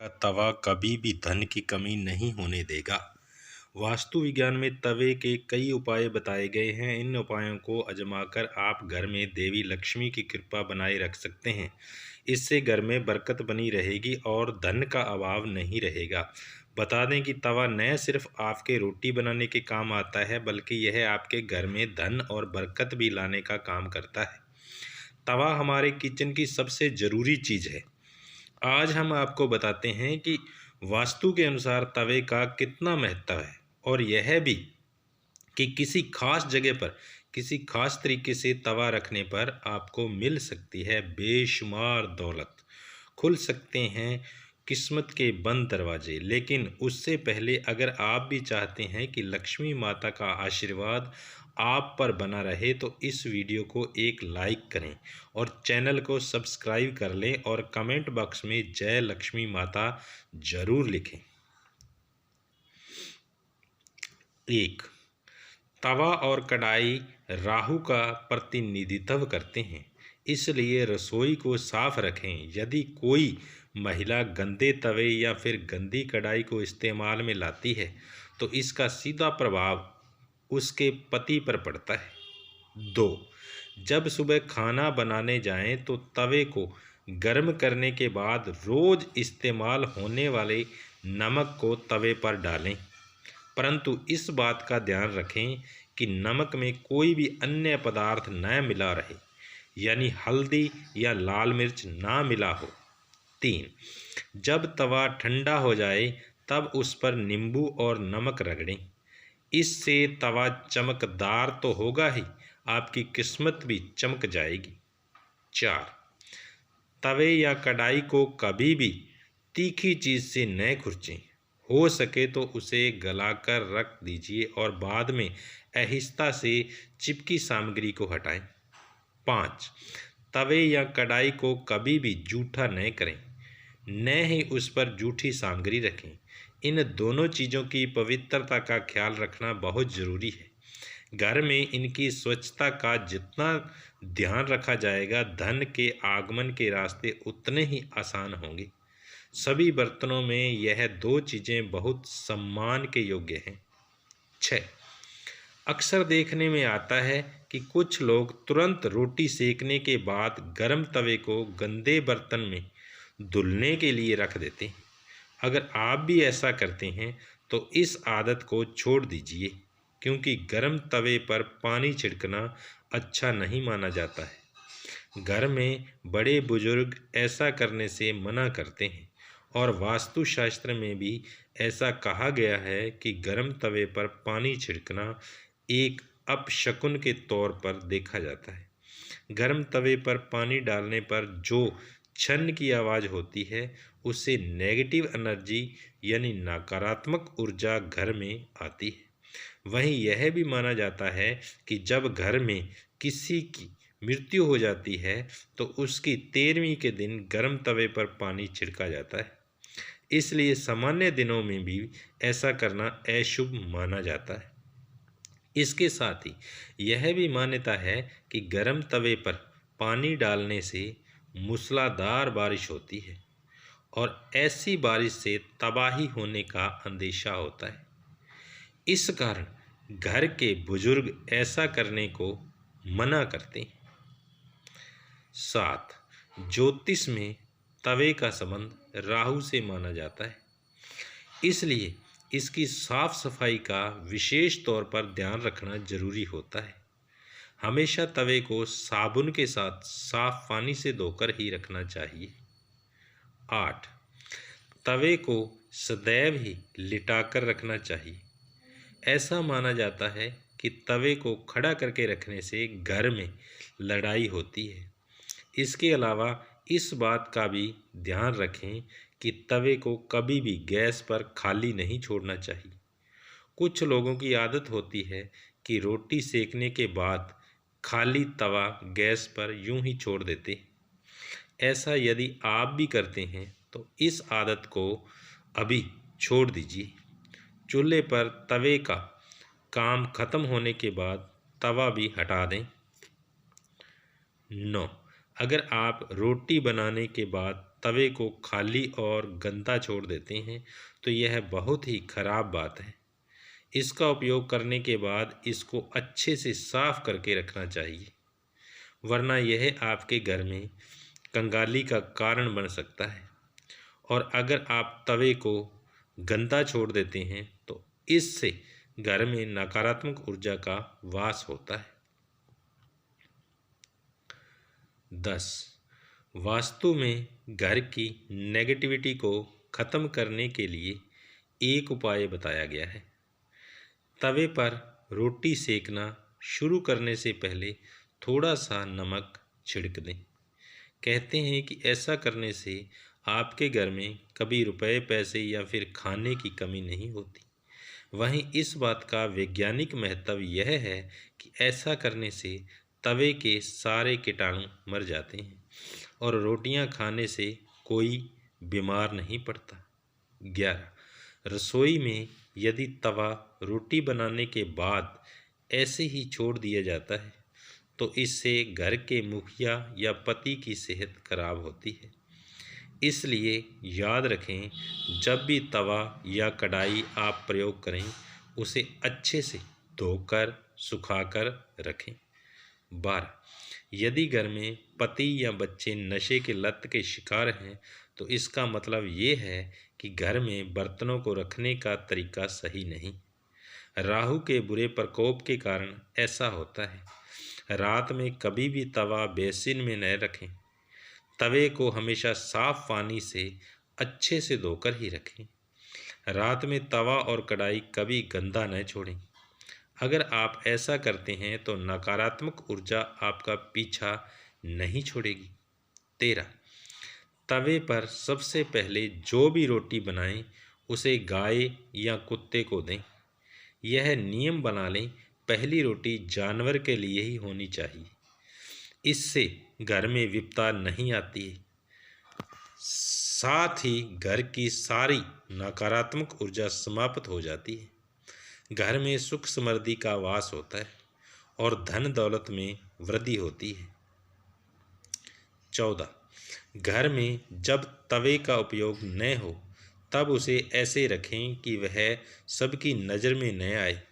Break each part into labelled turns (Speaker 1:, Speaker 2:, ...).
Speaker 1: का तवा कभी भी धन की कमी नहीं होने देगा। वास्तु विज्ञान में तवे के कई उपाय बताए गए हैं। इन उपायों को आजमाकर आप घर में देवी लक्ष्मी की कृपा बनाए रख सकते हैं। इससे घर में बरकत बनी रहेगी और धन का अभाव नहीं रहेगा। बता दें कि तवा न सिर्फ आपके रोटी बनाने के काम आता है, बल्कि यह आपके घर में धन और बरकत भी लाने का काम करता है। तवा हमारे किचन की सबसे ज़रूरी चीज़ है। आज हम आपको बताते हैं कि वास्तु के अनुसार तवे का कितना महत्व है, और यह भी कि किसी खास जगह पर किसी खास तरीके से तवा रखने पर आपको मिल सकती है बेशुमार दौलत, खुल सकते हैं किस्मत के बंद दरवाजे। लेकिन उससे पहले अगर आप भी चाहते हैं कि लक्ष्मी माता का आशीर्वाद आप पर बना रहे, तो इस वीडियो को एक लाइक करें और चैनल को सब्सक्राइब कर लें और कमेंट बॉक्स में जय लक्ष्मी माता जरूर लिखें। 1, तवा और कढ़ाई राहु का प्रतिनिधित्व करते हैं, इसलिए रसोई को साफ रखें। यदि कोई महिला गंदे तवे या फिर गंदी कढ़ाई को इस्तेमाल में लाती है, तो इसका सीधा प्रभाव उसके पति पर पड़ता है। 2, जब सुबह खाना बनाने जाएं तो तवे को गर्म करने के बाद रोज़ इस्तेमाल होने वाले नमक को तवे पर डालें, परंतु इस बात का ध्यान रखें कि नमक में कोई भी अन्य पदार्थ न मिला रहे, यानी हल्दी या लाल मिर्च ना मिला हो। 3, जब तवा ठंडा हो जाए तब उस पर नींबू और नमक रगड़ें। इससे तवा चमकदार तो होगा ही, आपकी किस्मत भी चमक जाएगी। 4, तवे या कढ़ाई को कभी भी तीखी चीज़ से न खुरचें। हो सके तो उसे गलाकर रख दीजिए और बाद में आहिस्ता से चिपकी सामग्री को हटाएं। 5, तवे या कढ़ाई को कभी भी जूठा न करें, न ही उस पर जूठी सामग्री रखें। इन दोनों चीज़ों की पवित्रता का ख्याल रखना बहुत ज़रूरी है। घर में इनकी स्वच्छता का जितना ध्यान रखा जाएगा, धन के आगमन के रास्ते उतने ही आसान होंगे। सभी बर्तनों में यह 2 चीज़ें बहुत सम्मान के योग्य हैं। 6, अक्सर देखने में आता है कि कुछ लोग तुरंत रोटी सेकने के बाद गर्म तवे को गंदे बर्तन में धुलने के लिए रख देते हैं। अगर आप भी ऐसा करते हैं तो इस आदत को छोड़ दीजिए, क्योंकि गर्म तवे पर पानी छिड़कना अच्छा नहीं माना जाता है। घर में बड़े बुजुर्ग ऐसा करने से मना करते हैं, और वास्तुशास्त्र में भी ऐसा कहा गया है कि गर्म तवे पर पानी छिड़कना एक अपशकुन के तौर पर देखा जाता है। गर्म तवे पर पानी डालने पर जो छन की आवाज़ होती है, उससे नेगेटिव एनर्जी यानी नकारात्मक ऊर्जा घर में आती है। वहीं यह भी माना जाता है कि जब घर में किसी की मृत्यु हो जाती है तो उसकी 13वीं के दिन गर्म तवे पर पानी छिड़का जाता है। इसलिए सामान्य दिनों में भी ऐसा करना अशुभ माना जाता है। इसके साथ ही यह भी मान्यता है कि गर्म तवे पर पानी डालने से मूसलाधार बारिश होती है, और ऐसी बारिश से तबाही होने का अंदेशा होता है। इस कारण घर के बुजुर्ग ऐसा करने को मना करते हैं। 7, ज्योतिष में तवे का संबंध राहु से माना जाता है, इसलिए इसकी साफ सफाई का विशेष तौर पर ध्यान रखना जरूरी होता है। हमेशा तवे को साबुन के साथ साफ पानी से धोकर ही रखना चाहिए। 8, तवे को सदैव ही लिटाकर रखना चाहिए। ऐसा माना जाता है कि तवे को खड़ा करके रखने से घर में लड़ाई होती है। इसके अलावा इस बात का भी ध्यान रखें कि तवे को कभी भी गैस पर खाली नहीं छोड़ना चाहिए। कुछ लोगों की आदत होती है कि रोटी सेकने के बाद खाली तवा गैस पर यूं ही छोड़ देते। ऐसा यदि आप भी करते हैं तो इस आदत को अभी छोड़ दीजिए। चूल्हे पर तवे का काम खत्म होने के बाद तवा भी हटा दें। 9, अगर आप रोटी बनाने के बाद तवे को खाली और गंदा छोड़ देते हैं तो यह बहुत ही खराब बात है। इसका उपयोग करने के बाद इसको अच्छे से साफ करके रखना चाहिए, वरना यह आपके घर में कंगाली का कारण बन सकता है। और अगर आप तवे को गंदा छोड़ देते हैं तो इससे घर में नकारात्मक ऊर्जा का वास होता है। 10. वास्तु में घर की नेगेटिविटी को खत्म करने के लिए एक उपाय बताया गया है। तवे पर रोटी सेकना शुरू करने से पहले थोड़ा सा नमक छिड़क दें। कहते हैं कि ऐसा करने से आपके घर में कभी रुपए पैसे या फिर खाने की कमी नहीं होती। वहीं इस बात का वैज्ञानिक महत्व यह है कि ऐसा करने से तवे के सारे कीटाणु मर जाते हैं और रोटियां खाने से कोई बीमार नहीं पड़ता। 11. रसोई में यदि तवा रोटी बनाने के बाद ऐसे ही छोड़ दिया जाता है तो इससे घर के मुखिया या पति की सेहत खराब होती है। इसलिए याद रखें, जब भी तवा या कढ़ाई आप प्रयोग करें उसे अच्छे से धोकर सुखाकर रखें। 12. यदि घर में पति या बच्चे नशे के लत के शिकार हैं तो इसका मतलब ये है कि घर में बर्तनों को रखने का तरीका सही नहीं। राहु के बुरे प्रकोप के कारण ऐसा होता है। रात में कभी भी तवा बेसिन में न रखें। तवे को हमेशा साफ पानी से अच्छे से धोकर ही रखें। रात में तवा और कढ़ाई कभी गंदा न छोड़ें। अगर आप ऐसा करते हैं तो नकारात्मक ऊर्जा आपका पीछा नहीं छोड़ेगी। 13. तवे पर सबसे पहले जो भी रोटी बनाएं उसे गाय या कुत्ते को दें। यह नियम बना लें, पहली रोटी जानवर के लिए ही होनी चाहिए। इससे घर में विपदा नहीं आती है, साथ ही घर की सारी नकारात्मक ऊर्जा समाप्त हो जाती है। घर में सुख समृद्धि का वास होता है और धन दौलत में वृद्धि होती है। 14. घर में जब तवे का उपयोग न हो तब उसे ऐसे रखें कि वह सबकी नज़र में न आए।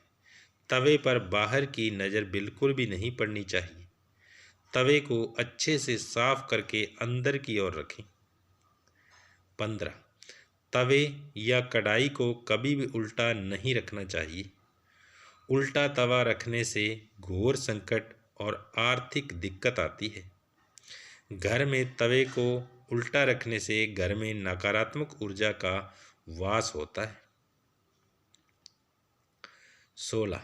Speaker 1: तवे पर बाहर की नज़र बिल्कुल भी नहीं पड़नी चाहिए। तवे को अच्छे से साफ करके अंदर की ओर रखें। 15. तवे या कढ़ाई को कभी भी उल्टा नहीं रखना चाहिए। उल्टा तवा रखने से घोर संकट और आर्थिक दिक्कत आती है। घर में तवे को उल्टा रखने से घर में नकारात्मक ऊर्जा का वास होता है। 16.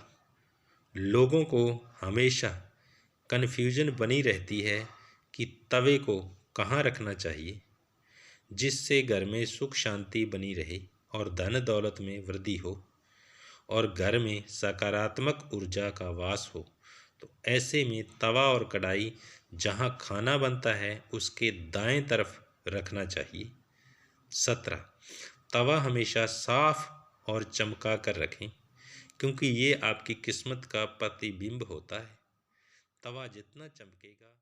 Speaker 1: लोगों को हमेशा कन्फ्यूजन बनी रहती है कि तवे को कहाँ रखना चाहिए, जिससे घर में सुख शांति बनी रहे और धन दौलत में वृद्धि हो और घर में सकारात्मक ऊर्जा का वास हो। तो ऐसे में तवा और कढ़ाई जहाँ खाना बनता है उसके दाएं तरफ रखना चाहिए। 17. तवा हमेशा साफ और चमका कर रखें, क्योंकि ये आपकी किस्मत का प्रतिबिंब होता है। तवा जितना चमकेगा